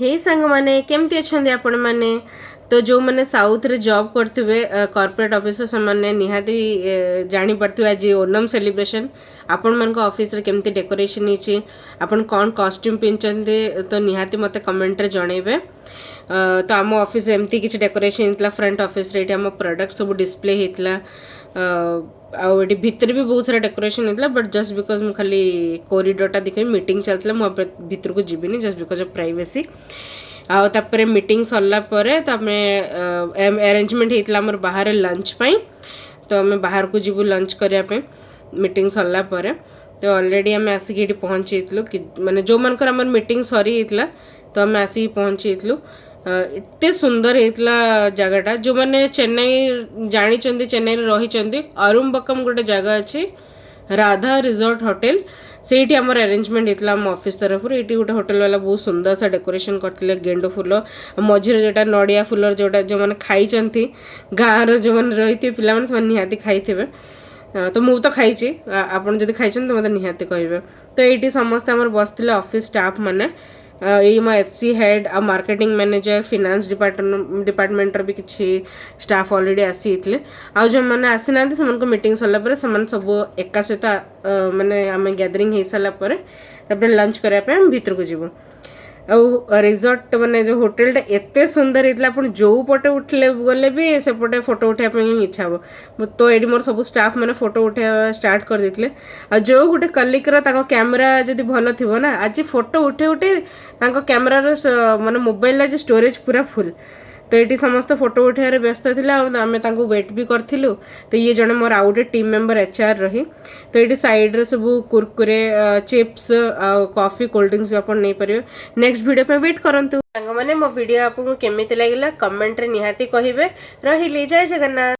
हे सांग माने केमती अच्छे आपण मैंने तो जो मैंने साउथ रे जॉब करते कॉर्पोरेट ऑफिस से मैंने निहाती जानी पड़ते आज ओनम सेलिब्रेशन आपण मन ऑफिस रे केमती डेकोरेशन होची आपण कौन कॉस्ट्यूम पिंचंते तो निहाती मते कमेंट रे जणेबे। तो आम ऑफिस एमती किसी डेकोरेशन होता फ्रंट ऑफिस रे आम प्रोडक्ट सब डिस्प्ले होता आउट भितर भी बहुत सारा डेकोरेशन होता बट जस्ट बिकज मुझे खाली कॉरिडोर देखी मीटिंग चलता मुझे भितर को जीविनी जस्ट बिकज ऑफ प्राइवेसी आउे मीटिंग सरला तो आम अरेंजमेंट होता आम बाहर लंच पाई तो आम बाहर को जीवु लंच करने मीटिंग सरला तो ऑलरेडी आम आसिक पहुँची कि माने जो मनकर आम मीटिंग सरी होता तो आम आसिक पहुँची एत सुंदर होता जगटा जो मैंने चेन्नई जानी चेन्नई रही अरुम्बकम गोटे जगह अच्छे राधा रिजॉर्ट होटल से आमर अरेंजमेंट होता आम ऑफिस तरफ ये गोटे होटल वाला बहुत सुंदर सा डेकोरेशन करते गेंडो फुल मझे जोटा नड़िया फुलर जोटा जो मैंने खाई गाँव जो मैंने रही थे पिला निहाती खाई तो मुझे तो खाई आपड़ जब खाई तो मतलब निहाती कहे तो ये समस्ते आम बसते ऑफिस स्टाफ मैंने यही मो एचसी हेड आ मार्केटिंग मैनेजर फिनान्स डिपार्टमेंट भी किसी स्टाफ ऑलरेडी आसी आ जो मैंने आसी ना से मीटिंग सरला सब एका सहित माने आम गैदरिंग हो सारापर लंच करने भीतर को जीवु आ रिजॉर्ट माने जो होटेलटा एत सुंदर होता आप जो पटे उठले गले भी सेपटे फोटो उठाई इच्छा हम तो ये मोर सब स्टाफ मैंने फोटो उठाया स्टार्ट कर देते आ जो गोटे कलिकर कैमेरा जब भल थी ना आज फोटो उठे उठे कैमेरार माने मोबाइल आज स्टोरेज पूरा फुल तो ये समस्त फोटो उठार व्यस्त थी आम वेट भी करूँ तो ये जड़े मोर आउ गए टीम मेंबर एचआर रही तो ये साइड्रे सब Kurkure chips coffee cold drinks भी आप नहीं पारे नेक्स्ट वीडियो पे वेट करंतु मैंने मो वीडियो आपको केमिति लगिला कमेंट रे निहाती कहिबे रहिली जय जगन्नाथ।